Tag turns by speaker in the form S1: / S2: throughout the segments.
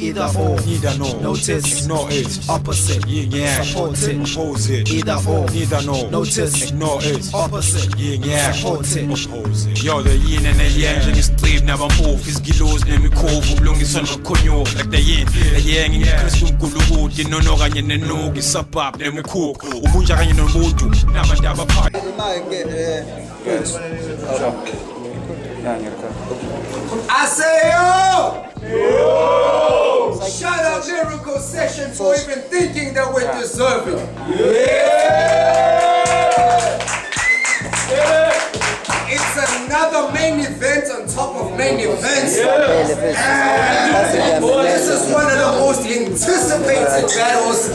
S1: Either or, neither no, notice, ignore it, opposite, yin yang, support it, oppose it. Either or, neither no, notice, ignore it, opposite, yin yang, support it, oppose it. Yo, the yin and the yang, jag är striv när man på fiskilås när mi kov och blungi sönder konjo. Like the yin, the yang, ingen kristum kulurot, det är någon orangen är nog i sapap när mi kok och vunjar ingen en modu när man dabbar par.
S2: I say yo! Yo! Shout out Lyrical Session for even thinking that we're deserving. It's another main event on top of main events. This is one of the most anticipated battles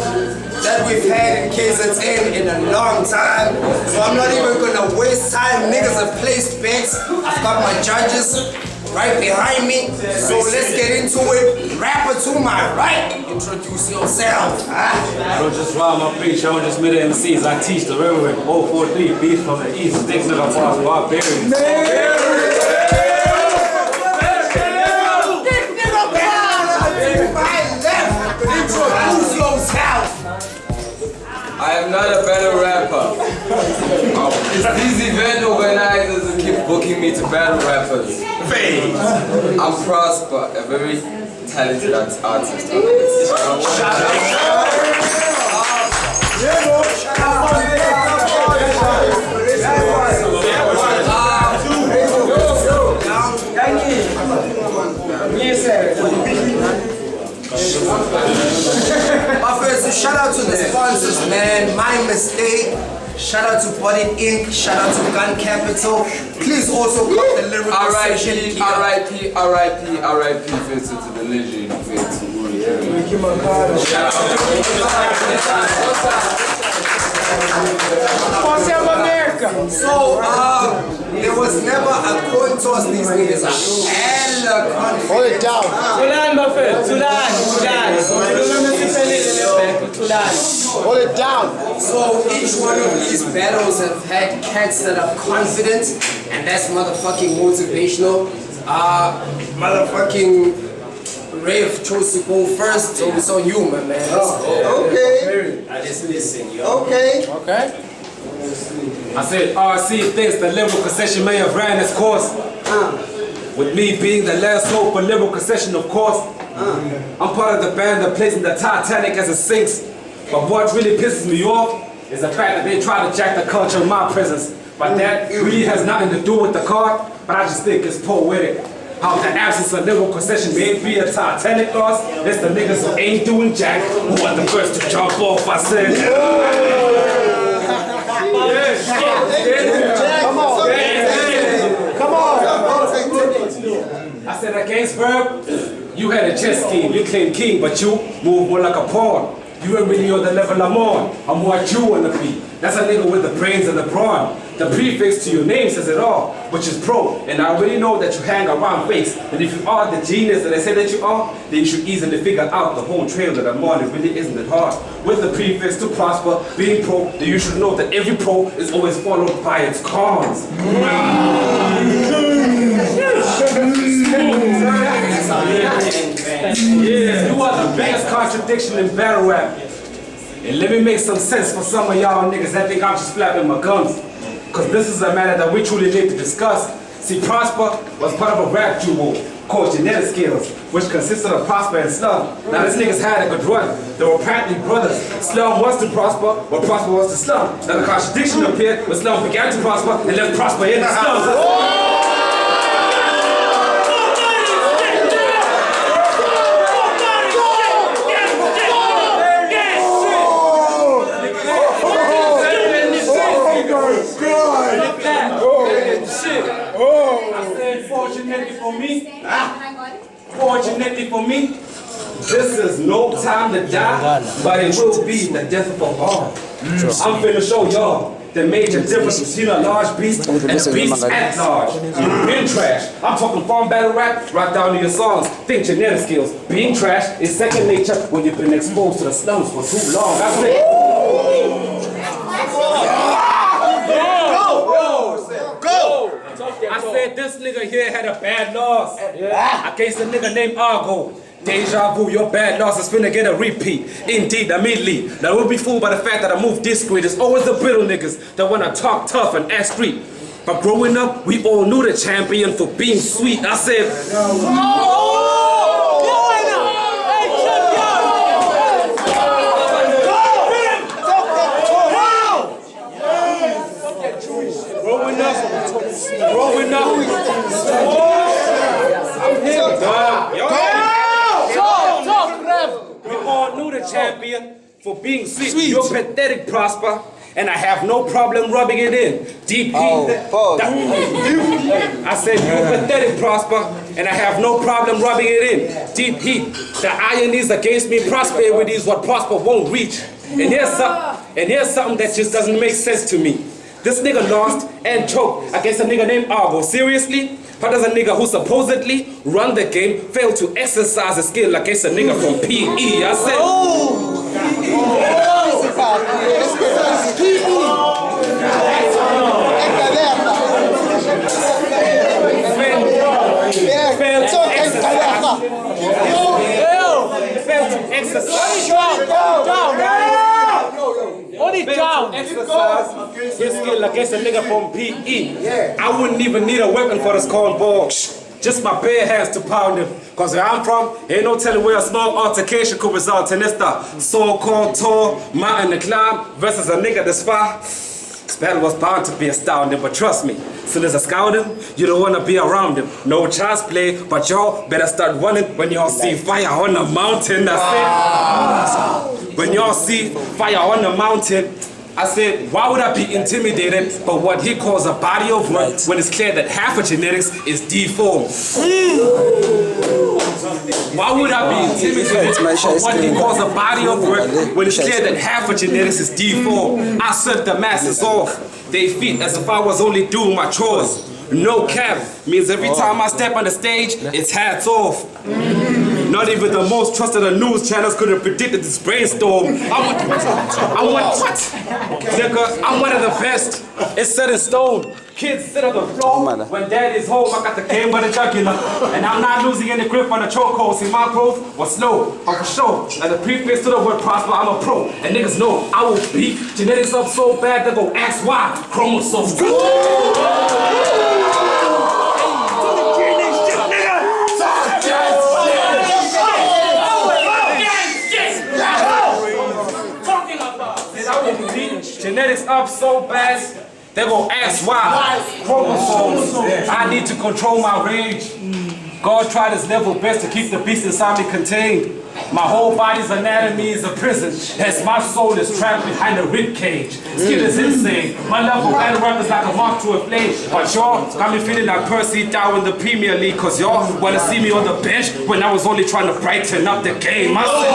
S2: that we've had in KZN in a long time. So I'm not even gonna waste time. Niggas have placed bets. I've got my judges right behind me. So let's get into it. Rapper to my right, introduce yourself.
S3: I don't just rhyme my preach, I don't just meet the MCs. I teach the Reverend 043 beats from the east. Sticks to the bars, barbarians.
S2: Introduce yourself.
S4: I am not a battle rapper. These event organizers keep booking me to battle rappers. I'm Prosper, a very talented artist.
S2: Shout out to the sponsors, man. My Mistake. Shout out to Body Inc. Shout out to Gun Capital. Please also call the Lyrical Session.
S4: R.I.P. Vincent to the legend. Shout
S2: out America. So, there was never a coin toss. These niggas are hella confident.
S1: Hold it down. Hold it down.
S2: So each one of these battles have had cats that are confident, and that's motherfucking motivational. Motherfucking Rev chose to go first, so it's on you, my man.
S1: Okay.
S2: I just listen, yo.
S1: Okay.
S3: I said RC thinks the Lyrical Session may have ran its course. With me being the last hope for Lyrical Session, of course. I'm part of the band that plays in the Titanic as it sinks. But what really pisses me off is the fact that they try to jack the culture of my presence. But that really has nothing to do with the card, but I just think it's poetic. How the absence of Lyrical Session may be a Titanic loss. It's the niggas who ain't doing jack who are the first to jump off. I said, come on. I said against Verb, you had a chess scheme. You claim king, but you move more like a pawn. You ain't really on the level I'm on. I'm more at you on the beat. That's a nigga with the brains and the brawn. The prefix to your name says it all, which is pro. And I already know that you hang around fakes. And if you are the genius that I say that you are, then you should easily figure out the whole trail that I'm on. It really isn't that hard. With the prefix to prosper, being pro, then you should know that every pro is always followed by its cons. You are the biggest contradiction in battle rap. And let me make some sense for some of y'all niggas that think I'm just flapping my gums. Cause this is a matter that we truly need to discuss. See, Prosper was part of a rap duo called Genetic Skills, which consisted of Prosper and Slum. Now these niggas had a good run. They were practically brothers. Slum was to Prosper, but Prosper was to Slum. Now the contradiction appeared when Slum began to prosper and left Prosper in the slums. Fortunately for me, this is no time to die, but it will be the death of all. I'm finna show y'all the major difference between a large beast and a beast at large. You've been trash. I'm talking farm battle rap right down to your songs. Think genetic skills. Being trash is second nature when you've been exposed to the slums for too long. I say. nigga here had a bad loss. Against a nigga named Argo. Deja vu, your bad loss is finna get a repeat. Indeed, immediately. Now we'll be fooled by the fact that I move discreet. There's always the brittle niggas that wanna talk tough and act street. But growing up, we all knew the champion for being sweet. I said, growing up, I'm here, dog. We all knew the champion for being sweet. You're pathetic, Prosper, and I have no problem rubbing it in. Deep heat. I said you're pathetic, Prosper, and I have no problem rubbing it in. Deep heat. The ironies against me, prosperity is what Prosper won't reach. And here's something that just doesn't make sense to me. This nigga lost and choked against a nigga named Argo. Seriously? How does a nigga who supposedly run the game fail to exercise a skill against a nigga from PE? I said, fail to exercise his skill against a nigga from PE. I wouldn't even need a weapon for this cornball. Just my bare hands to pound him. Cause where I'm from, ain't no telling where a small altercation could result in. It's the so-called tall mountain to climb versus a nigga that's far. This battle was bound to be astounding, but trust me, soon as I scout him, you don't wanna be around him. No chance play, but y'all better start running when y'all see fire on the mountain. I said, when y'all see fire on the mountain, I said, why would I be intimidated by what he calls a body of work when it's clear that half of genetics is deformed? Why would I be intimidated by what he calls a body of work when it's clear that half of genetics is deformed? I serve the masses off. They feet as if I was only doing my chores. No cap means every time I step on the stage, it's hats off. Not even the most trusted of news channels could have predicted this brainstorm. I'm one of the best. It's set in stone. Kids sit on the floor. When daddy's home, I got the game by the jugular. And I'm not losing any grip on the chokehold. See, my growth was slow, but for sure. Like the prefix to the word prosper, I'm a pro. And niggas know I will beat genetics up so bad they go ask why. Chromosomes. Genetics up so fast, they gon' ask why. Chromosomes. I need to control my rage. God tried his level best to keep the beast inside me contained. My whole body's anatomy is a prison, as my soul is trapped behind a rib cage. Skill is insane. My love for battle rap is like a moth to a flame. But y'all got me feeling like Percy down in the Premier League, cause y'all wanna see me on the bench when I was only trying to brighten up the game. I said,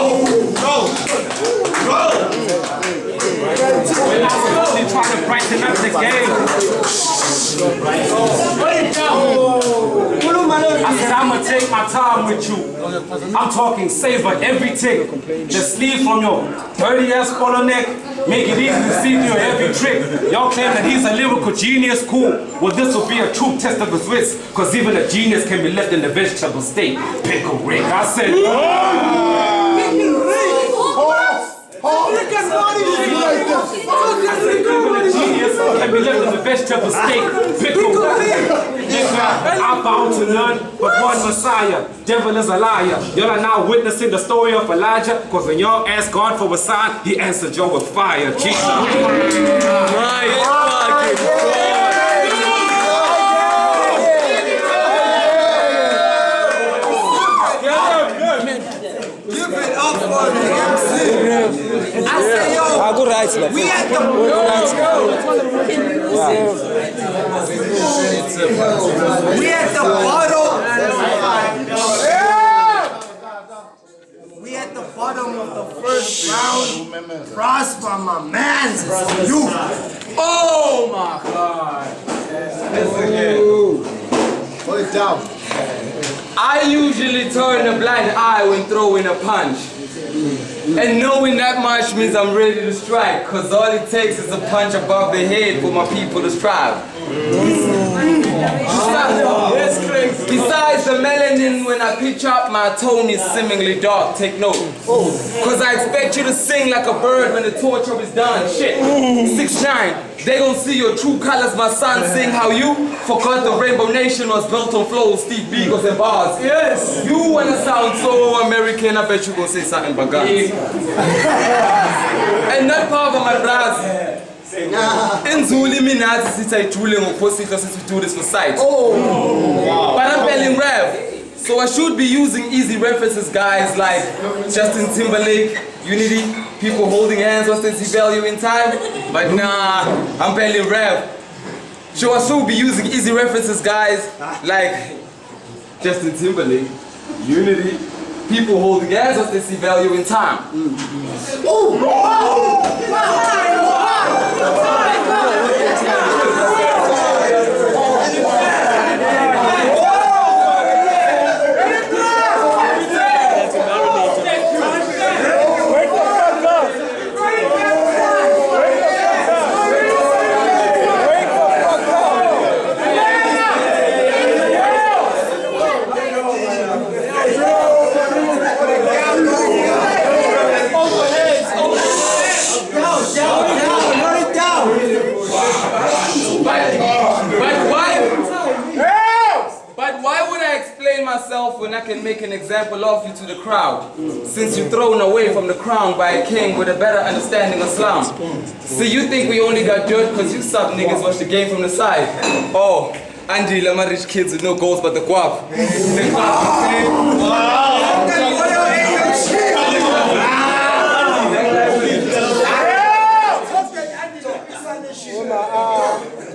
S3: when I was only trying to brighten up the game. I said, I'm gonna take my time with you. I'm talking savor every tick. The sleeve from your dirty ass collar neck. Make it easy to see through every trick. Y'all claim that he's a lyrical genius, cool. Well, this will be a true test of his wits. Cause even a genius can be left in the vegetable state. Pickle Rick, I said, can be left in the vegetable state. Pickle. I bow to none but one Messiah. Devil is a liar. Y'all are now witnessing the story of Elijah. Cause when y'all asked God for a sign, he answered y'all with fire. Jesus.
S2: I say, yo, we at the we at the bottom of the first round. Prosper, my man. You. Oh my God.
S1: Hold it down.
S4: I usually turn a blind eye when throwing a punch. And knowing that much means I'm ready to strike, cause all it takes is a punch above the head for my people to strive. Besides the melanin, when I pitch up, my tone is seemingly dark. Take note. Cause I expect you to sing like a bird when the torture is done. Shit. 6'9", they gon' see your true colors, my son. Sing how you forgot the Rainbow Nation was built on flows, Steve Bigos and bars. Yes. You wanna sound so American, I bet you gon' say something bagas. And not part of my bras. In Zuli, me not sit I drooling or pussy because we do this for sight. But I'm belling Rev, so I should be using easy references, guys, like Justin Timberlake, Unity, people holding hands, what's the value in time? But nah, I'm belling Rev. So I should be using easy references, guys, like Justin Timberlake, Unity, people holding hands, what's the value in time? Myself when I can make an example of you to the crowd, since you're thrown away from the crown by a king with a better understanding of Islam. See, you think we only got dirt because you sub niggas watch the game from the side. Oh, Andy, Lama rich kids with no goals but the guap.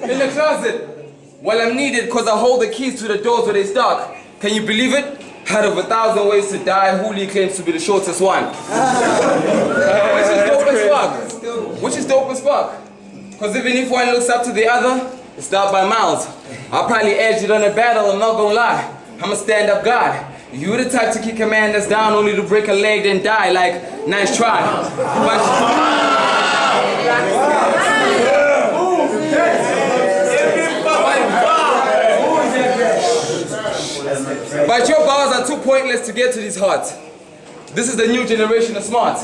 S4: In the closet, well, I'm needed because I hold the keys to the doors where they stuck. Can you believe it? Out of 1,000 ways to die, Hooli claims to be the shortest one. Which is dope as fuck. Which is dope as fuck. Because even if one looks up to the other, it's not by miles. I'll probably edge it on a battle, I'm not gonna lie. I'm a stand-up guy. You the type to kick commanders down only to break a leg then die, like, nice try. But your bars are too pointless to get to these hearts. This is the new generation of smart.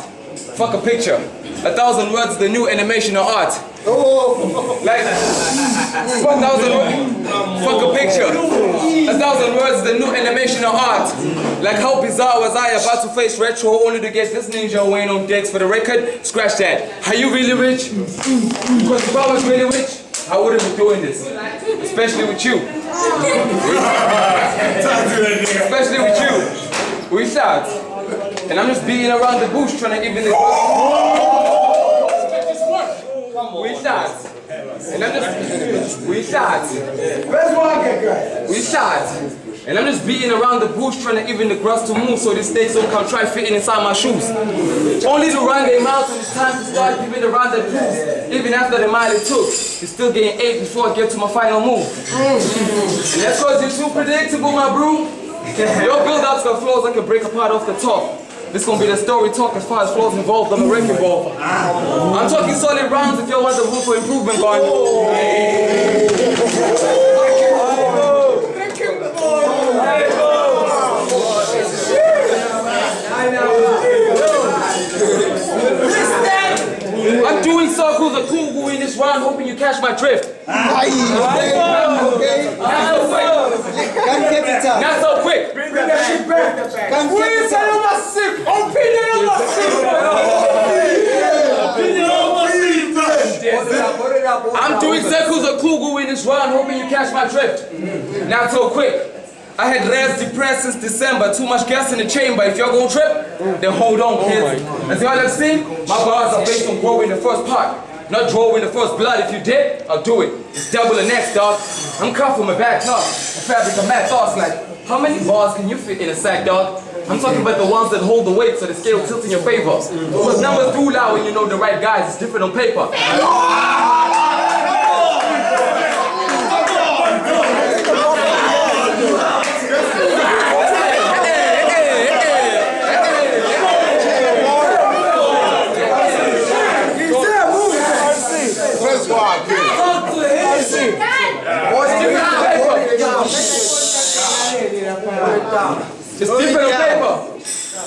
S4: Fuck a picture. 1,000 words is the new animation of art. Like, fuck a picture. 1,000 words is the new animation of art. Like how bizarre was I about to face retro only to get this ninja weighing on decks for the record? Scratch that. Are you really rich? Because if I was really rich, I wouldn't be doing this. Especially with you. Especially with you. We start. And I'm just beating around the bush trying to even the we start. And I'm just we start. We start. And I'm just beating around the bush trying to even the grass to move so these snakes don't come try fitting inside my shoes. Only to run their mouth when it's time to start giving the round that proves. Even after the mile it took, you're still getting 8 before I get to my final move. And that's cause you're too predictable, my bro. Your build-ups got flaws I can break apart off the top. This gonna be the story talk as far as flaws involved on the wrecking ball. I'm talking solid rounds if y'all want the room for improvement going. I'm doing circles of Kugu in this round, hoping you catch my drift. Not so quick. Bring that shit back. I'm doing circles of Kugu in this round, hoping you catch my drift. Not so quick. I had last depressed since December, too much gas in the chamber. If y'all gon' trip, then hold on, kids. As y'all have seen, my bars are based on growing the first part, not drawing the first blood. If you did, I'll do it. It's double the next, dog. I'm cut from a bad talk. The fabric of mad thoughts like, how many bars can you fit in a sack, dog? I'm talking about the ones that hold the weight so the scale tilts in your favor. Because numbers do lie when you know the right guys. It's different on paper. It's different on paper.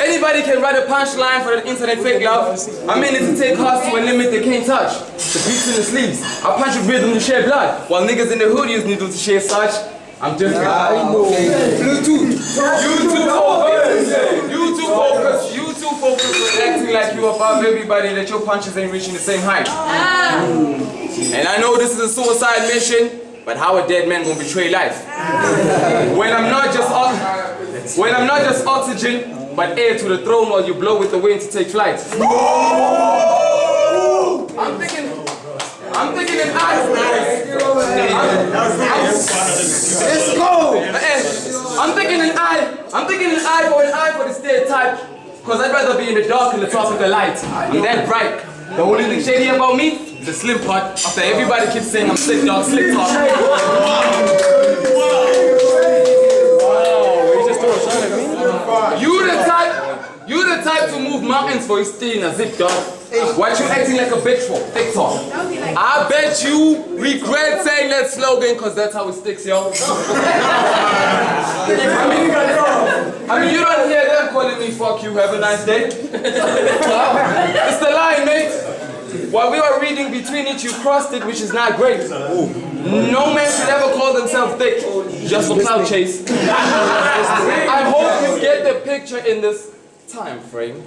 S4: Anybody can write a punchline for the internet fake love. I mean, if you take hearts to a limit they can't touch. The beats in the sleeves. I punch with rhythm to share blood. While niggas in the hood use needles to share such. I'm different. Bluetooth. You too focus on acting like you above everybody that your punches ain't reaching the same height. And I know this is a suicide mission, but how a dead man gonna betray life? When I'm not just oxygen, but air to the throne while you blow with the wind to take flight. I'm thinking an eye. Let's go. I'm thinking an eye for the stereotype. Cause I'd rather be in the dark than the top of the light. I'm that bright. The only thing shady about me is the slim part. After everybody keeps saying I'm slick dog, slick talk. You the type to move mountains for his stay in a zip dog. Why you acting like a bitch for? TikTok. I bet you regret saying that slogan cause that's how it sticks, yo. I mean, you don't hear them calling me fuck you, have a nice day. It's the line, mate. While we were reading between it, you crossed it, which is not great. No man should ever call themselves thick, just for clout chase. I hope you get the picture in this time frame.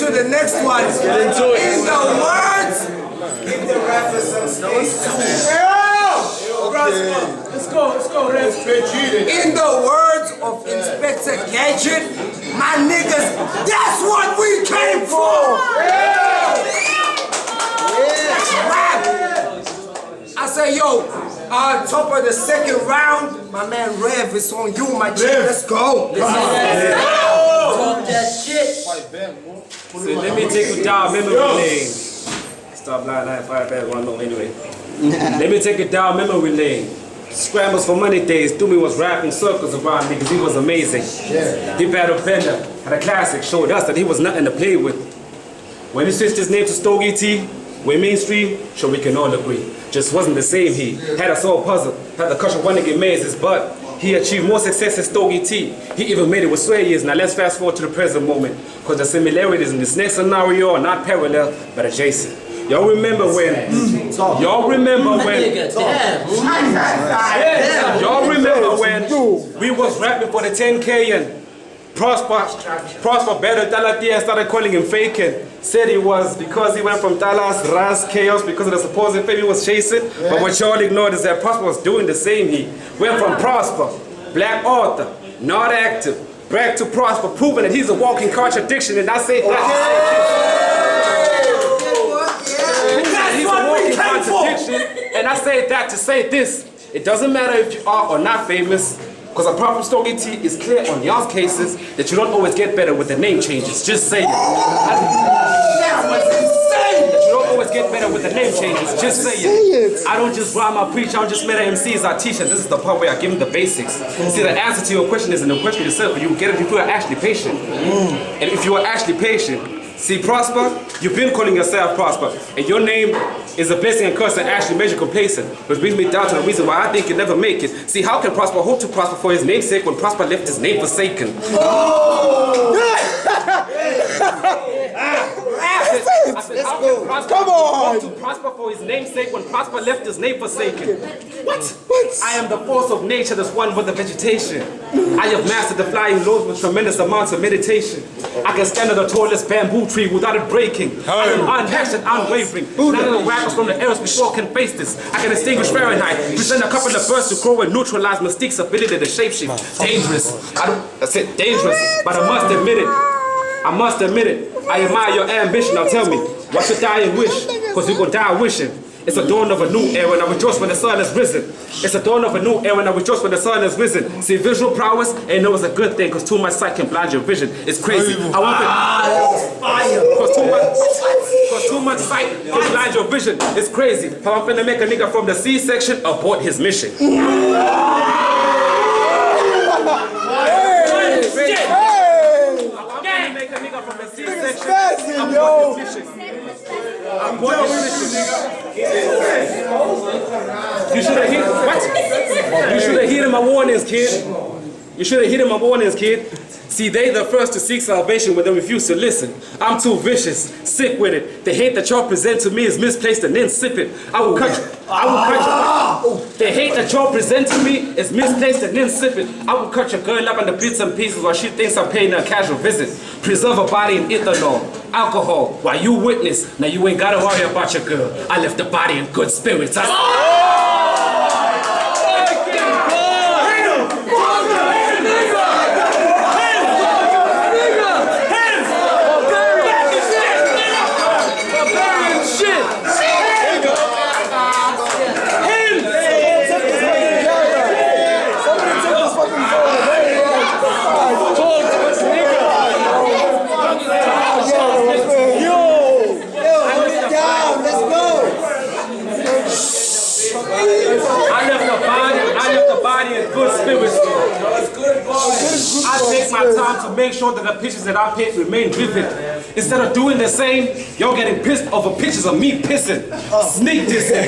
S2: The next one, in the words, give the rapper some space.
S1: Let's go,
S2: In the words of Inspector Gadget, my niggas, that's what we came for! I say, yo, top of the second round, my man Rev, it's on you, my G. Let's go. Talk that shit.
S3: So let me take you down memory lane. Stop lying, I have 5 bad one no anyway. Let me take it down memory lane. Scrambles for money days, Doomy was rapping circles around me because he was amazing. He battled Bender, had a classic, showed us that he was nothing to play with. When he switched his name to Stogie T, we're mainstream, sure we can all agree. Just wasn't the same he. Had us all puzzled, had the cushion running in mazes, but he achieved more success than Stogie T. He even made it with Sway years. Now let's fast forward to the present moment, because the similarities in this next scenario are not parallel, but adjacent. Y'all remember when? Y'all remember when we was rapping for the 10K and Prosper better Talatia started calling him faking. Said he was because he went from Dallas, Ras, Chaos because of the supposed fame he was chasing. But what y'all ignored is that Prosper was doing the same. He went from Prosper, black author, not active, back to Prosper, proving that he's a walking contradiction. And I say that. He's a walking contradiction. And I say that to say this. It doesn't matter if you are or not famous. Because a problem Stogie T is clear on y'all's cases that you don't always get better with the name changes. Just say it. That was insane! That you don't always get better with the name changes. Just say it. I don't just rhyme, I preach. I don't just meta MCs, I teach. And this is the part where I give them the basics. See, the answer to your question is in the question yourself. You get it if you are actually patient. And if you are actually patient, see, Prosper, you've been calling yourself Prosper, and your name is a blessing and curse that actually made you complacent, which brings me down to the reason why I think you'll never make it. See, how can Prosper hope to prosper for his namesake when Prosper left his name forsaken? I said, how can Prosper hope to prosper for his namesake when Prosper left his name forsaken? What? I am the force of nature that's one with the vegetation. I have mastered the flying loads with tremendous amounts of meditation. I can stand on the tallest bamboo tree without it breaking. I am unhatched and unwavering. None of the rappers from the eras before can face this. I can distinguish Fahrenheit, present a couple of birds to grow and neutralize Mystique's ability to shapeshift. Dangerous. That's it, dangerous. But I must admit it. I admire your ambition. Now tell me, what's your dying wish? Cause we gon' die wishing. It's a dawn of a new era and I rejoice when the sun has risen. It's a dawn of a new era and I rejoice when the sun has risen. See, visual prowess ain't always a good thing cause too much sight can blind your vision. It's crazy. I want cause too much sight can blind your vision. It's crazy. How I'm finna make a nigga from the C-section abort his mission. You should have hit what? You should have heeded my warnings, kid. You should have heeded my warnings, kid. See, they the first to seek salvation, but they refuse to listen. I'm too vicious, sick with it. The hate that y'all present to me is misplaced and insipid. I will cut you. The hate that y'all present to me is misplaced and insipid. I will cut your girl up into bits and pieces while she thinks I'm paying her a casual visit. Preserve her body in ethanol, alcohol, while you witness. Now you ain't gotta worry about your girl. I left the body in good spirits. I take my time to make sure that the pictures that I paint remain vivid. Instead of doing the same, y'all getting pissed over pictures of me pissing. Sneak dissing.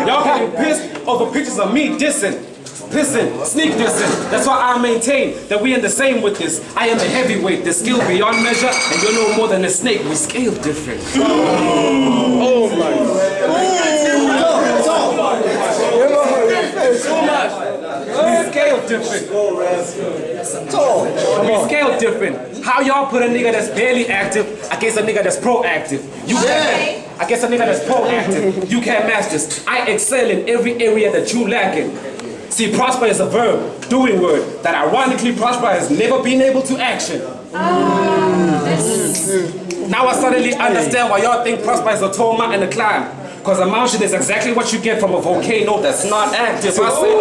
S3: Y'all getting pissed over pictures of me dissing. Pissing, sneak dissing. That's why I maintain that we in the same with this. I am a heavyweight, the skill beyond measure, and you're no more than a snake. We scale different. Oh my God. We scale different. We scale different. How y'all put a nigga that's barely active against a nigga that's proactive? You can't. Against a nigga that's proactive, you can't match this. I excel in every area that you lack in. See, prosper is a verb, doing word, that ironically prosper has never been able to action. Now I suddenly understand why y'all think prosper is a tall mountain to climb. Because a mountain is exactly what you get from a volcano that's not active. I say,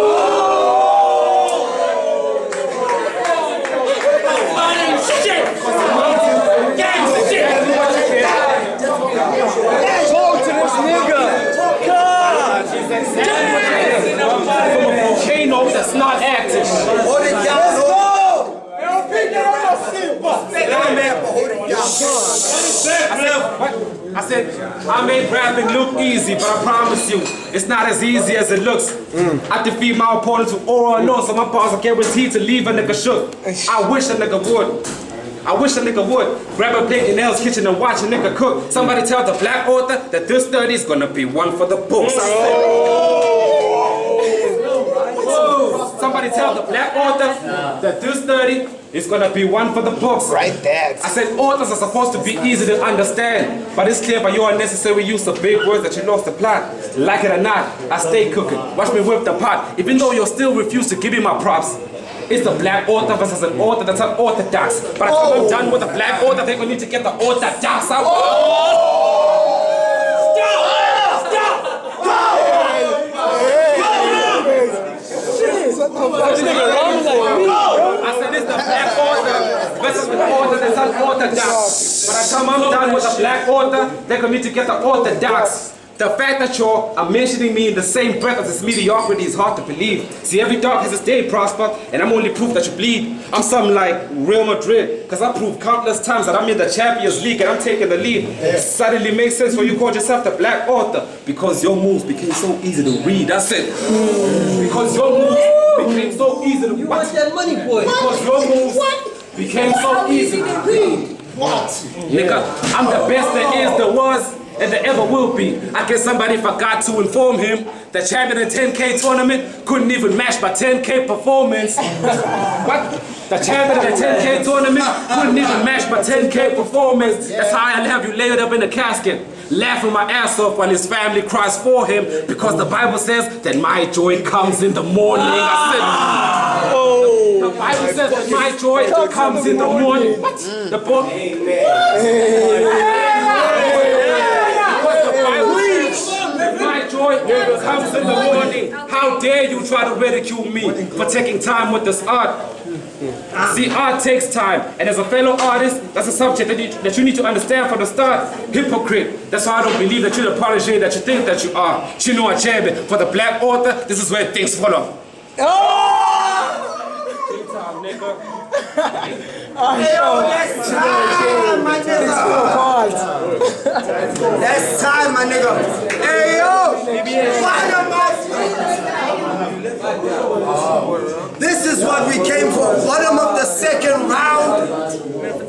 S3: talk to this nigga. God, from a volcano that's not active.
S2: Hold it down. Let's go.
S3: I said, I made rapping look easy, but I promise you, it's not as easy as it looks. I defeat my opponents with oral alone, so my bars are guaranteed to leave a nigga shook. I wish a nigga would. Grab a plate in L's kitchen and watch a nigga cook. Somebody tell the black author that this 30 is gonna be one for the books. Somebody tell the black author that this 30 is gonna be one for the books.
S2: Right there.
S3: I said authors are supposed to be easy to understand, but it's clear by your unnecessary use of big words that you lost the plot. Like it or not, I stay cooking. Watch me whip the pot. Even though you'll still refuse to give me my props. It's the black author versus an author that's unorthodox. By the time I'm done with the black author, they're gonna need to get the orthodox out. Stop! I said it's the black author versus the author that's unorthodox. By the time I'm done with the black author, they're gonna need to get the orthodox. The fact that y'all are mentioning me in the same breath as this mediocrity is hard to believe. See, every dog has its day, Prosper, and I'm only proof that you bleed. I'm something like Real Madrid, because I proved countless times that I'm in the Champions League and I'm taking the lead. It suddenly makes sense when you called yourself the black author, because your moves became so easy to read. That's it. Because your moves became so easy to read.
S5: You want that money, boy?
S3: Because your moves became so easy to read.
S5: What?
S3: Nigga, I'm the best there is, there was, and there ever will be. I guess somebody forgot to inform him that champion of the 10K tournament couldn't even match my 10K performance. What? The champion of the 10K tournament couldn't even match my 10K performance. That's how I'll have you laid up in a casket, laughing my ass off while his family cries for him, because the Bible says that my joy comes in the morning. I said, oh. The Bible says that my joy comes in the morning. What? The book? My joy comes in the morning. How dare you try to ridicule me for taking time with this art? See, art takes time, and as a fellow artist, that's a subject that you need to understand from the start. Hypocrite. That's why I don't believe that you're the protege that you think that you are. Chino a champion. For the black author, this is where things follow. Time, nigga.
S2: That's time, my nigga. That's time, my nigga. Hey, yo. This is what we came for. Bottom of the second round.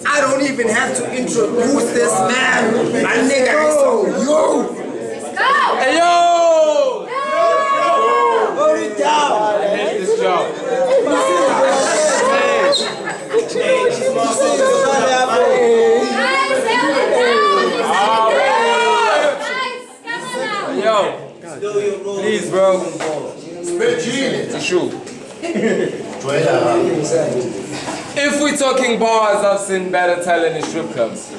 S2: I don't even have to introduce this man. My nigga is so yo. Hey, yo. Hold it down.
S4: I hate this job. Yo, please, bro. It's a shoe. If we're talking bars, I've seen better talent in strip clubs.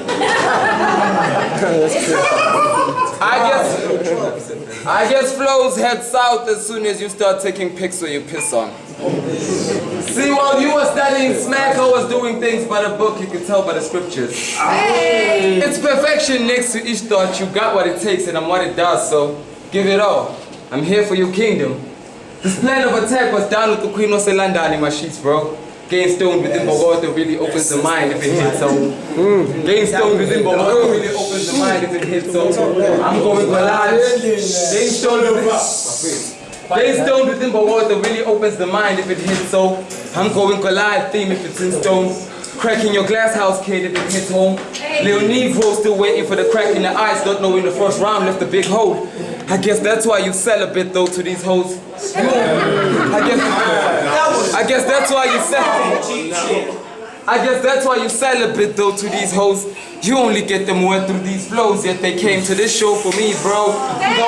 S4: I guess flows head south as soon as you start taking pics where you piss on. See, while you were studying smack, I was doing things by the book, you can tell by the scriptures. It's perfection next to each thought. You got what it takes and I'm what it does, so give it all. I'm here for your kingdom. This plan of attack was done with the Queen of London in my sheets, bro. Getting stoned within Bogota really opens the mind if it hits so. Getting stoned within Bogota really opens the mind if it hits so. I'm going for large. Getting stoned within Bogota really opens the mind if it hits so. I'm going for live theme if it's in stone. Cracking your glass house, kid, if it hits home. Lil Negro still waiting for the crack in the eyes, not knowing the first round left a big hole. I guess that's why you sell a bit though to these hoes. I guess that's why you sell. I guess that's why you sell a bit though to these hoes. You only get them wet through these flows, yet they came to this show for me, bro. The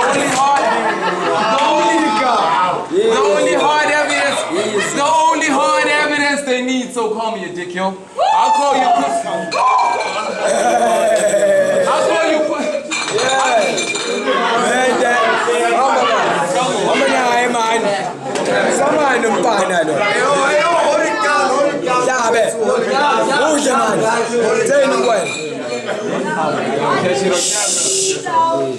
S4: only hard evidence they need, so call me a dick, yo. I'll call you pussy. I'll call you pussy.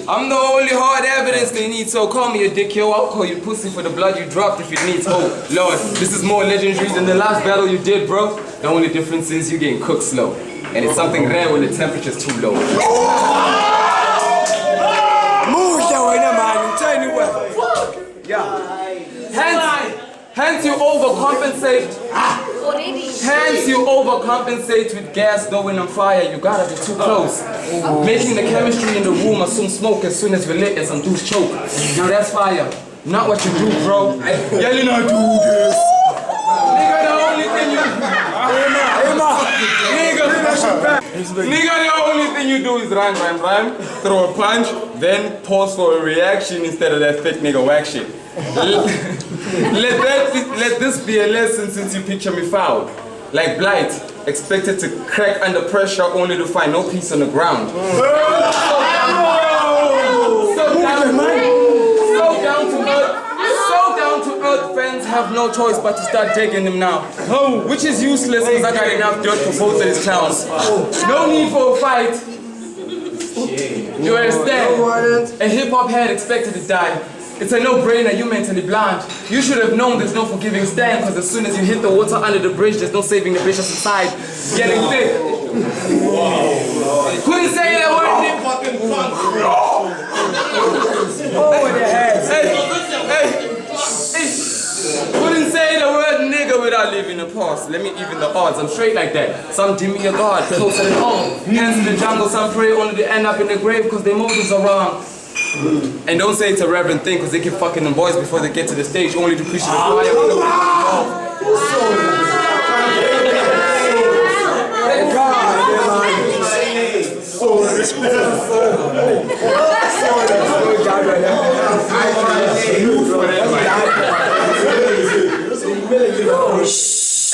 S4: I'm the only hard evidence they need, so call me a dick, yo. I'll call you pussy for the blood you dropped if it needs hope. Lord, this is more legendary than the last battle you did, bro. The only difference is you getting cooked slow. And it's something rare when the temperature's too low. Hence you overcompensate. Hence you overcompensate with gas going on fire. You gotta be too close. Making the chemistry in the room assume smoke as soon as we lit and some dudes choke. Now that's fire. Not what you do, bro. Yeah, you know do this. Nigga, the only thing you Nigga, the only thing you do is rhyme, throw a punch, then pause for a reaction instead of that fake nigga whack shit. Let this be a lesson since you picture me foul. Like blight, expected to crack under pressure only to find no peace on the ground. So down to earth fans have no choice but to start digging them now. Which is useless because I got enough dirt for both of these clowns. No need for a fight. You understand? A hip-hop head expected to die. It's a no-brainer, you mentally blind. You should have known there's no forgiving stand, because as soon as you hit the water under the bridge, there's no saving the vicious inside. Getting thick. Couldn't say that word, nigga. Over the head. Hey. Couldn't say the word nigga without leaving a the past. Let me even the odds. I'm straight like that. Some dim me a god, closer than home. Hands in the jungle, some pray only to end up in the grave because their motives are wrong. And don't say it's a reverend thing because they keep fucking them boys before they get to the stage only to preach to the choir.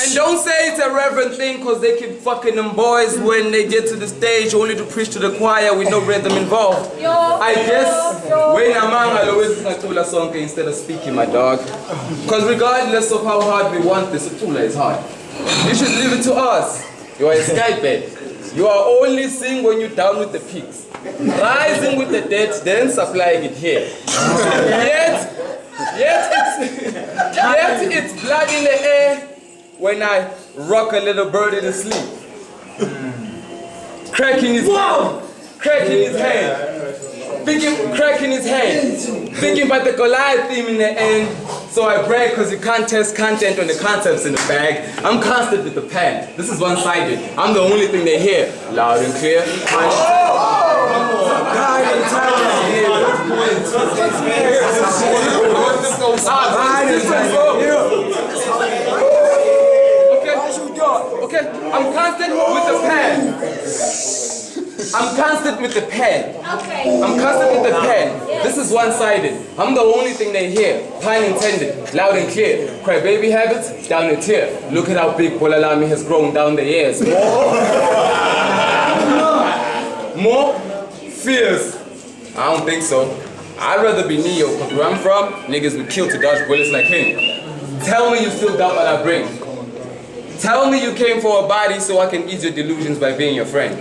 S4: And don't say it's a reverend thing because they keep fucking them boys when they get to the stage only to preach to the choir with no rhythm involved. I guess when a man I'll always Tula song instead of speaking, my dog. Because regardless of how hard we want this, Tula is hard. You should leave it to us. You are a sky bed. You are only sing when you're down with the pigs. Rising with the dead, then supplying it here. Yet it's blood in the air when I rock a little birdie to sleep. Cracking his hand, cracking his hand, thinking about the Goliath theme in the end. So I brag because you can't test content on the concepts in the bag. I'm constant with the pen. This is one-sided. I'm the only thing they hear. Loud and clear. Okay, I'm constant with the pen. I'm constant with the pen. I'm constant with the pen. This is one-sided. I'm the only thing they hear. Pun intended. Loud and clear. Crybaby habits, down the tier. Look at how big Polalami has grown down the years. More fears. I don't think so. I'd rather be Neo, because where I'm from, niggas would kill to dodge bullets like him. Tell me you still doubt what I bring. Tell me you came for a body so I can ease your delusions by being your friend.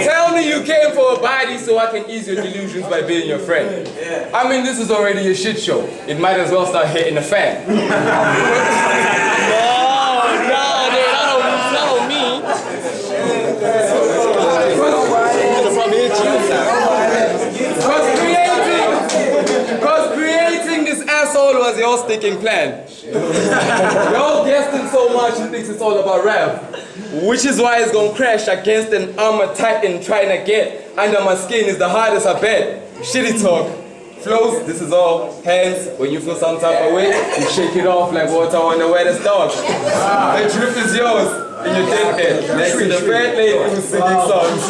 S4: Tell me you came for a body so I can ease your delusions by being your friend. I mean, this is already a shit show. It might as well start hitting the fan. Because creating this asshole was your sticking plan. Y'all guessing so much he thinks it's all about rap. Which is why it's gonna crash against an armor titan trying to get under my skin is the hardest I bet. Shitty talk. Flows, this is all. Hands, when you feel some type of way, you shake it off like water on the wettest dog. The drip is yours. And you're dead there, next to the fat lady who's singing songs.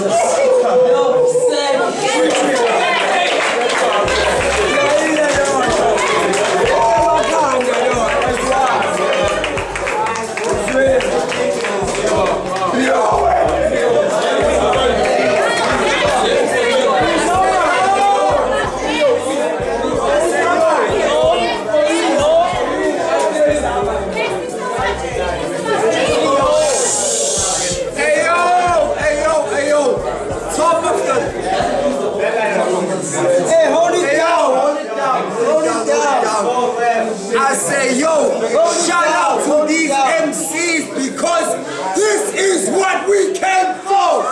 S2: I say, yo, shout out to these MCs because this is what we came for.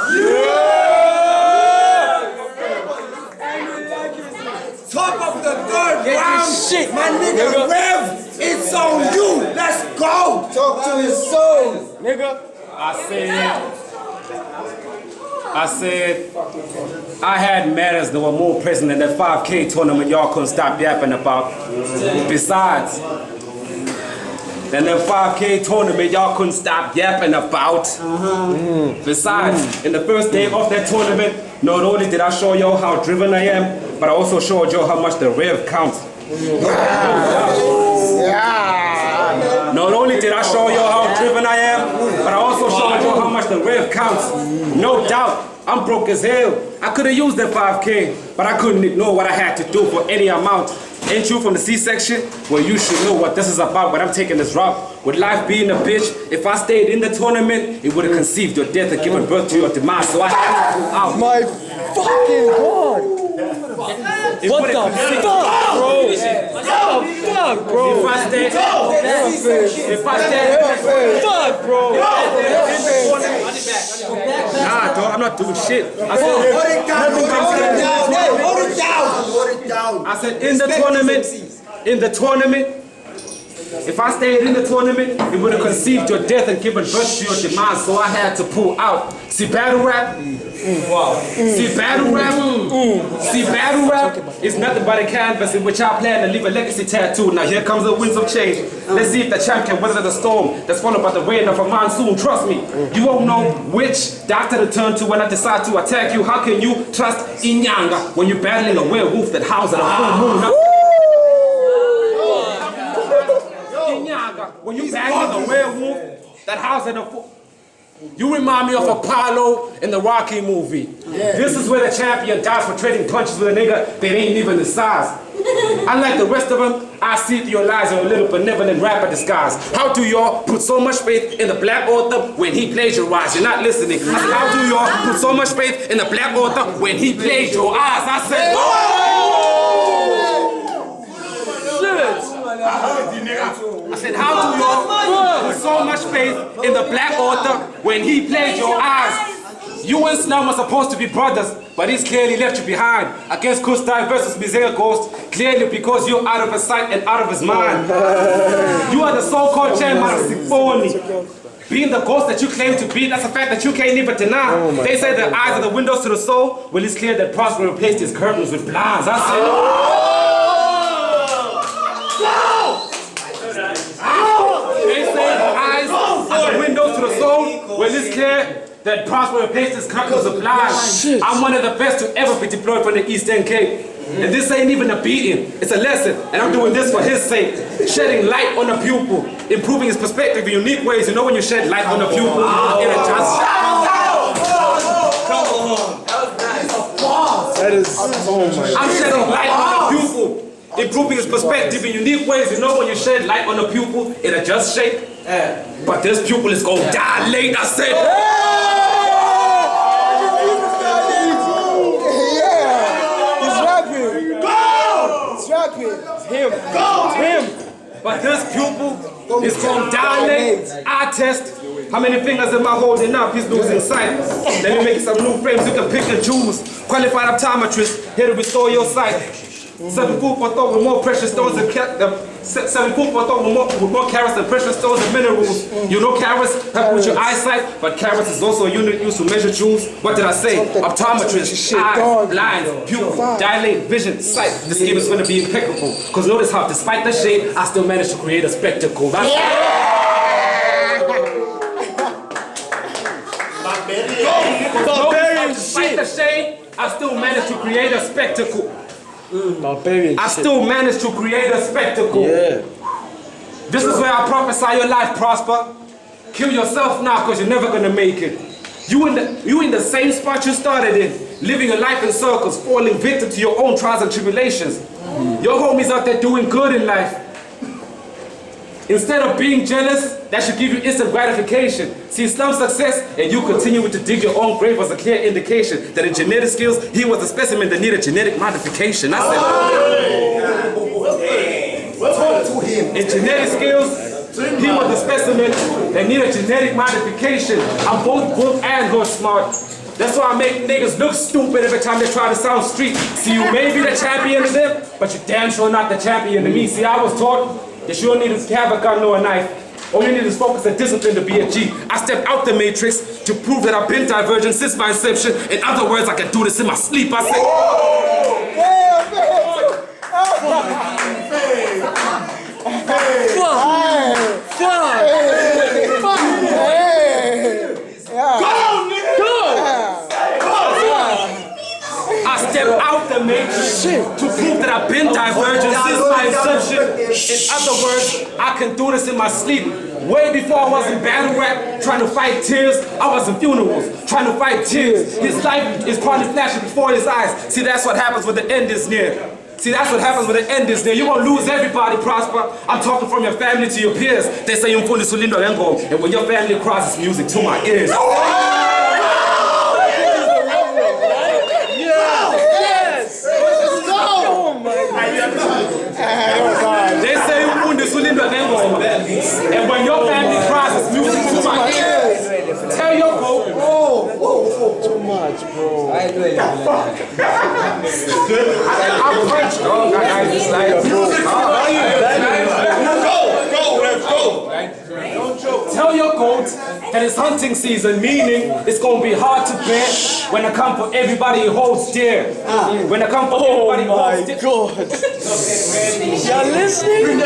S2: Top of the third round, shit, my nigga Rev, it's on you. Let's go. Talk to his soul, nigga.
S1: I said, I had matters that were more present than that 5K tournament y'all couldn't stop yapping about. Besides, than that 5K tournament y'all couldn't stop yapping about. Besides, in the first day of that tournament, not only did I show y'all how driven I am, but I also showed y'all how much the rev counts. Not only did I show y'all how driven I am, but I also showed y'all how much the rev counts. No doubt, I'm broke as hell. I could have used that 5K, but I couldn't ignore what I had to do for any amount. Ain't you from the C-section? Well, you should know what this is about, but I'm taking this route. With life being a bitch, if I stayed in the tournament, it would have conceived your death and given birth to your demise, so I had to pull out.
S2: My fucking God!
S1: What the fuck, bro? Fuck, bro. If I stayed, fuck, bro. Nah, dog,
S3: I'm not doing shit. I said,
S2: Hold it down.
S3: I said, in the tournament, if I stayed in the tournament, it would have conceived your death and given birth to your demise, so I had to pull out. See battle rap? Wow. See battle rap? See battle rap is nothing but a canvas in which I plan to leave a legacy tattoo. Now here comes the winds of change. Let's see if the champ can weather the storm that's followed by the rain of a monsoon. Trust me, you won't know which doctor to turn to when I decide to attack you. How can you trust Inyanga when you're battling a werewolf that howls at a full moon? When you battling a werewolf that howls at a full... You remind me of Apollo in the Rocky movie. Yeah. This is where the champion dies for trading punches with a nigga that ain't even his size. Unlike the rest of them, I see through your lies in a little benevolent rapper disguise. How do y'all put so much faith in the black author when he plagiarized? You're not listening. I said, how do y'all put so much faith in the black author when he played your eyes? I said, oh! Shit! I said, how do y'all put so much faith in the black author when he played your eyes? You and Slam were supposed to be brothers, but he's clearly left you behind. Against Kustai versus Mizea Ghost, clearly because you're out of his sight and out of his mind. You are the so-called chairman of Symphony. Being the ghost that you claim to be, that's a fact that you can't even deny. They say the eyes are the windows to the soul. Well, it's clear that Prosper replaced his curtains with blinds. I said, they say the eyes are the windows to the soul. Well, it's clear that Prosper replaced his curtains with blinds. I'm one of the best to ever be deployed from the Eastern Cape. And this ain't even a beating, it's a lesson. And I'm doing this for his sake. Shedding light on the pupil, improving his perspective in unique ways. You know when you shed light on the pupil, it adjusts.
S1: That is, oh my.
S3: I'm shedding light on the pupil, improving his perspective in unique ways. You know when you shed light on the pupil, it adjusts shape. But this pupil is gonna dilate, I said. Him. But this pupil is called dilate. I test how many fingers am I holding up. He's losing sight. Let me make some new frames you can pick and choose. Qualified optometrist here to restore your sight. 7 food for thought with more precious stones and 7 food for thought with more carrots and precious stones and minerals. You know carrots help with your eyesight, but carrots is also a unit used to measure jewels. What did I say? Optometrist, eyes, blinds, pupil, dilate, vision, sight. The scheme is going to be impeccable. Because notice how, despite the shade, I still managed to create a spectacle. That's despite the shade, I still managed to create a spectacle. I still managed to create a spectacle. Yeah. This is where I prophesy your life, Prosper. Kill yourself now because you're never gonna make it. You in the same spot you started in, living your life in circles, falling victim to your own trials and tribulations. Your homies out there doing good in life. Instead of being jealous, that should give you instant gratification. See, Slum's success and you continue to dig your own grave was a clear indication that in genetic skills, he was a specimen that needed genetic modification. I said, in genetic skills, he was a specimen that needed genetic modification. I'm both book and hood smart. That's why I make niggas look stupid every time they try to sound street. See, you may be the champion to them, but you damn sure not the champion to me. See, I was taught that you don't need to have a gun or a knife. All you need is focus and discipline to be a G. I stepped out the matrix to prove that I've been divergent since my inception. In other words, I can do this in my sleep. I said, I stepped out the matrix to prove that I've been divergent since my inception. In other words, I can do this in my sleep. Way before I was in battle rap, trying to fight tears, I was in funerals, trying to fight tears. His life is probably flashing before his eyes. See, that's what happens when the end is near. See, that's what happens when the end is near. You're gonna lose everybody, Prosper. I'm talking from your family to your peers. They say you're fully sulindo lengo, and when your family cries, it's music to my ears. They say and when your family cries, it's music to my ears. Tell your folks.
S5: much, bro.
S4: I know you
S3: I'm French, dog. I just like Tell your goat that it's hunting season, meaning it's gonna be hard to bear when I come for everybody who holds dear. When I come for everybody who holds dear.
S5: God. Y'all listening?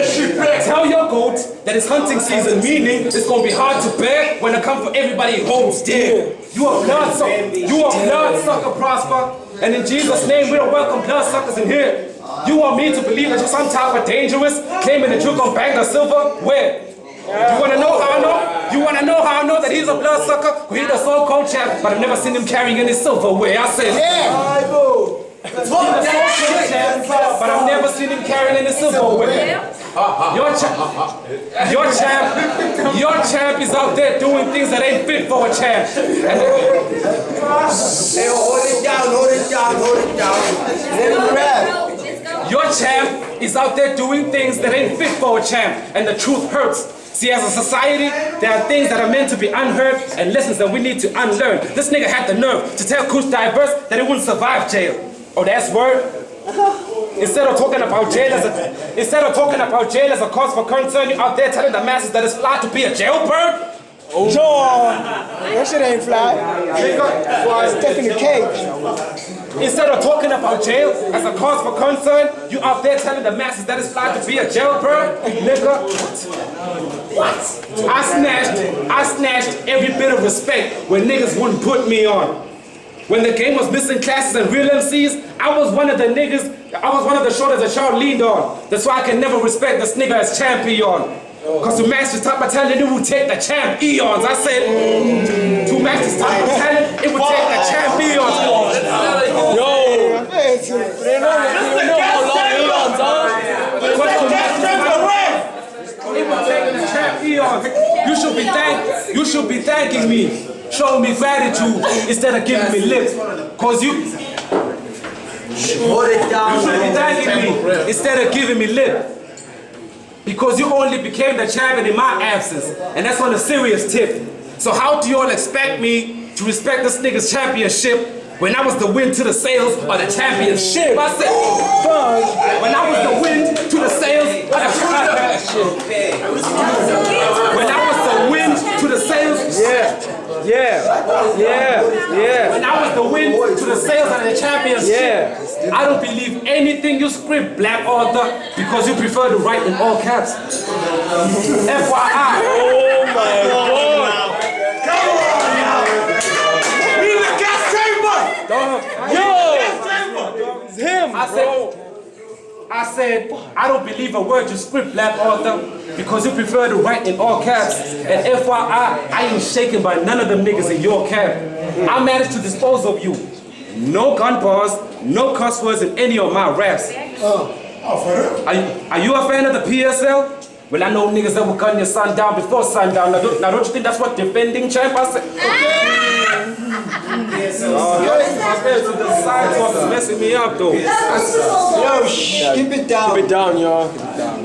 S3: Tell your goat that it's hunting season, meaning it's gonna be hard to bear when I come for everybody who holds dear. You a bloodsucker, Prosper. And in Jesus' name, we don't welcome bloodsuckers in here. You want me to believe that you're some type of dangerous, claiming that you're gonna bang the silver? Where? You wanna know how I know? You wanna know how I know that he's a bloodsucker? Well, he's the so-called champ, but I've never seen him carrying any silverware. I said, he's a so-called champ, but I've never seen him carrying any silverware. Your champ is out there doing things that ain't fit for a champ.
S2: Hey, hold it down. Let him rap.
S3: Your champ is out there doing things that ain't fit for a champ, and the truth hurts. See, as a society, there are things that are meant to be unheard and lessons that we need to unlearn. This nigga had the nerve to tell Kush Diverse that he wouldn't survive jail. Oh, that's word? Instead of talking about jail as a cause for concern, you out there telling the masses that it's fly to be a jailbird?
S5: Oh. John, that shit ain't fly. Stuck in the cage.
S3: Instead of talking about jail as a cause for concern, you out there telling the masses that it's fly to be a jailbird? Nigga, what? I snatched every bit of respect when niggas wouldn't put me on. When the game was missing classes and real MCs, I was one of the shoulders that y'all leaned on. That's why I can never respect this nigga as champion. Cause to match this type of talent, it would take the champ eons. I said, to match this type of talent, it would take the champ eons. Yo!
S5: They know how long eons are.
S3: It would take the champ eons. You should be thanking me, showing me gratitude instead of giving me lip. Cause you
S2: Hold it down.
S3: should be thanking me instead of giving me lip. Because you only became the champion in my absence. And that's on a serious tip. So how do you all expect me to respect this nigga's championship when I was the wind to the sails of the championship? I said, when I was the wind to the sails of the championship. When I was the wind to the sails. When I was the wind to the sails of the championship. I don't believe anything you script, Black Author, because you prefer to write in all caps. FYI.
S5: Oh my God.
S2: Come on now. We in the gas chamber.
S5: Yo. It's him,
S3: I said, I don't believe a word you script, Black Author, because you prefer to write in all caps. And FYI, I ain't shaken by none of them niggas in your cap. I managed to dispose of you. No gun bars, no cuss words in any of my raps. Are you a fan of the PSL? Well, I know niggas that will gun your son down before sundown. Now don't you think that's what defending champ? I said, the side talk is messing me up though.
S2: Yo, keep it down.
S5: Keep it down, y'all.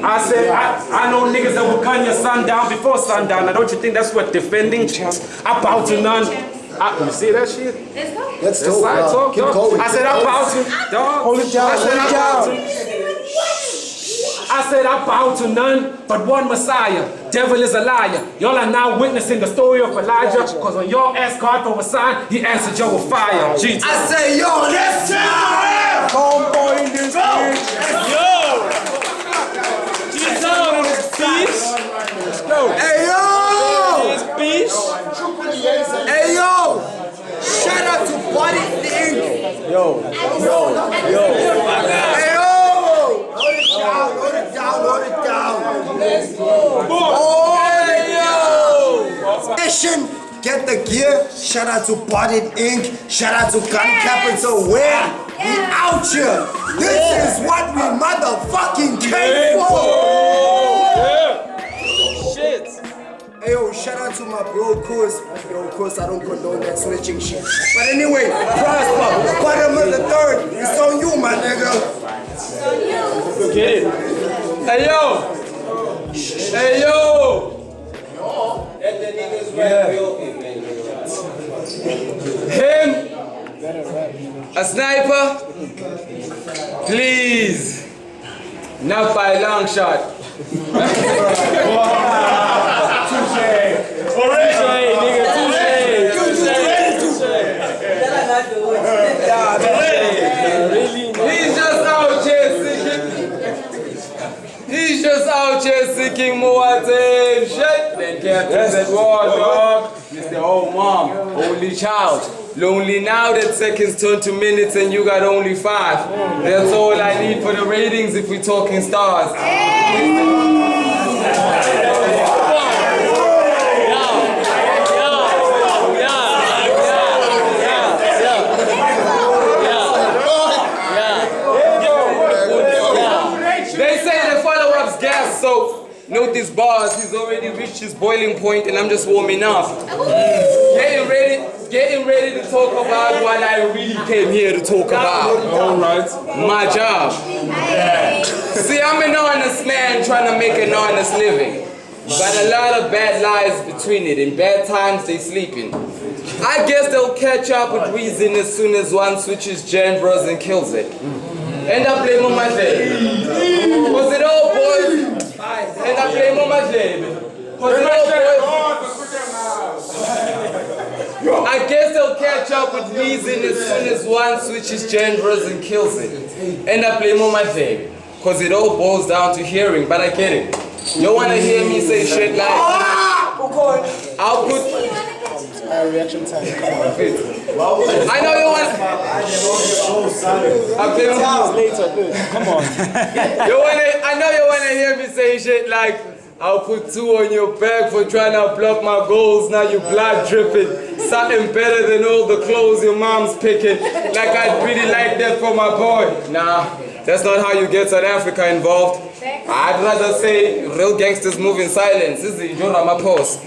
S3: I said, I know niggas that will gun your son down before sundown. Now don't you think that's what defending champs? I bow to none. You see that shit?
S2: Let's
S3: That's side talk,
S2: Keep
S3: dog.
S2: going.
S3: I said I bow to dog.
S5: Hold it down,
S3: I said I bow to none but one Messiah. Devil is a liar. Y'all are now witnessing the story of Elijah, because when y'all asked God for a sign, he answered y'all with fire. Jesus.
S2: I say, yo, let's go.
S5: Homeboy in this bitch. Yo. Peace. Yo.
S2: Hey, yo.
S5: Peace.
S2: Hey, yo. Shout out to Body Thing.
S5: Yo.
S2: Hey, yo. Hold it down. Oh, yo. Nation, get the gear. Shout out to Body Inc. Shout out to Gun Capital. Where we out here. This is what we motherfucking came for.
S5: Shit.
S2: Hey, yo, shout out to my bro, Kuz. Yo, Kuz, I don't condone that snitching shit. But anyway, Prosper, bottom of the third. It's on you, my nigga.
S5: Get it. Hey, yo. Hey, yo.
S3: Him
S4: A sniper? Please. Not by a long shot. He's just out here seeking more attention. Then Captain said, "What, dog? Mr. Old Mom, only child. Lonely now that seconds turn to minutes and you got only 5. That's all I need for the ratings if we're talking stars." So, note these bars, he's already reached his boiling point and I'm just warming up. Getting ready to talk about what I really came here to talk about.
S3: Alright.
S4: My job. See, I'm an honest man trying to make an honest living. But a lot of bad lives between it. In bad times, they sleeping. I guess they'll catch up with reason as soon as one switches genres and kills it. End up blaming my day. Was it all boys? End up blaming my day. Was it all boys? I guess they'll catch up with reason as soon as one switches genres and kills it. End up blaming my day. Cause it all boils down to hearing, but I get it. You wanna hear me say shit like, I'll put
S5: reaction time.
S4: I know you want.
S5: Later, good. Come on.
S4: I know you wanna hear me say shit like, I'll put 2 on your back for trying to block my goals. Now you blood dripping. Something better than all the clothes your mom's picking. Like I'd really like that for my boy. Nah, that's not how you get South Africa involved. I'd rather say real gangsters move in silence. This is John Ramaphosa.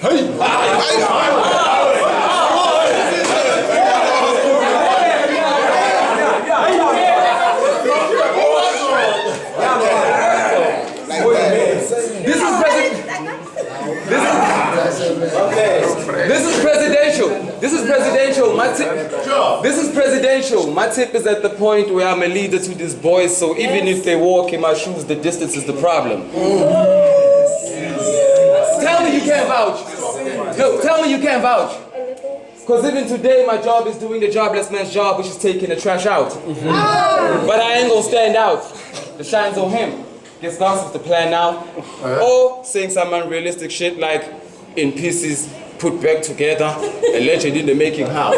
S4: This is presidential. This is presidential. My tip is at the point where I'm a leader to these boys, so even if they walk in my shoes, the distance is the problem. Tell me you can't vouch. No, tell me you can't vouch. Because even today, my job is doing the jobless man's job, which is taking the trash out. But I ain't gonna stand out. The shine's on him. Guess that's the plan now. Or saying some unrealistic shit like, in pieces, put back together, a legend in the making. How?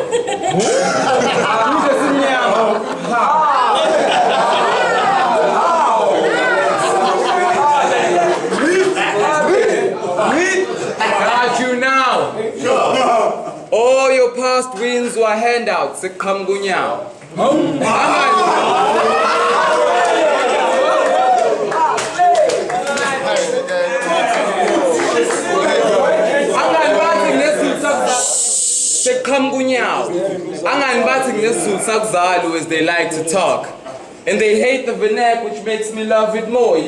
S4: Got you now. All your past wins were handouts. Come gunyao. As they like to talk. And they hate the vernac, which makes me love it more. Now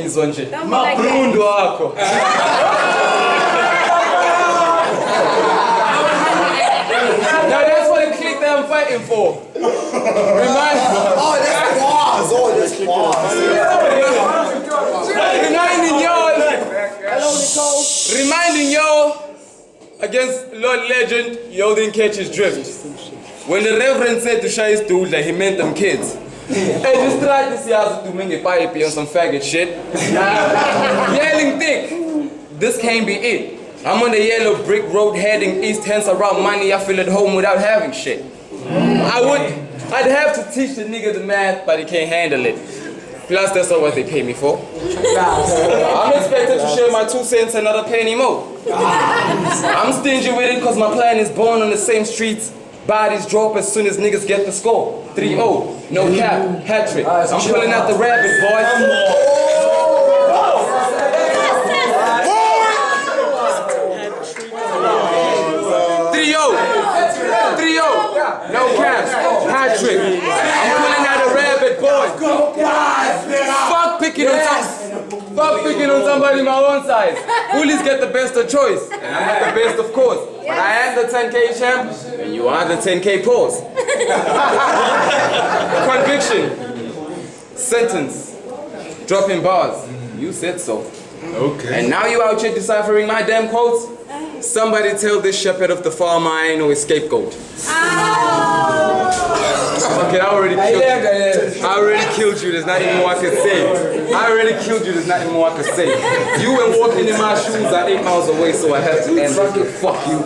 S4: that's what the clique that I'm fighting for. Reminding y'all against Lord Legend, y'all didn't catch his drift. When the Reverend said to Shai's dude that he meant them kids. Hey, just try to see us doing a pipe on some faggot shit. Yelling thick. This can't be it. I'm on the yellow brick road heading east, hence around money I feel at home without having shit. I'd have to teach the nigga the math, but he can't handle it. Plus, that's not what they pay me for. I'm expected to share my 2 cents and not a penny more. I'm stingy with it because my plan is born on the same streets. Bodies drop as soon as niggas get the score. 3-0, no cap, hat trick. I'm pulling out the rabbit, boy. 3-0, no caps, hat trick. I'm pulling out a rabbit, boy. Fuck picking on somebody my own size. Bullies get the best of choice, and I'm not the best of course. But I am the 10K champ, and you are the 10K pause. Conviction. Sentence. Dropping bars. You said so.
S3: Okay.
S4: And now you out here deciphering my damn quotes? Somebody tell this shepherd of the farm I ain't no scapegoat. Okay, I already killed you. I already killed you, there's nothing more I can say. I already killed you, there's nothing more I can say. You were walking in my shoes, I'm 8 miles away, so I have to end it. Fuck you.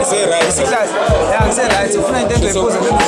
S5: Say right. Yeah, say right. If you don't think we pose a little bit.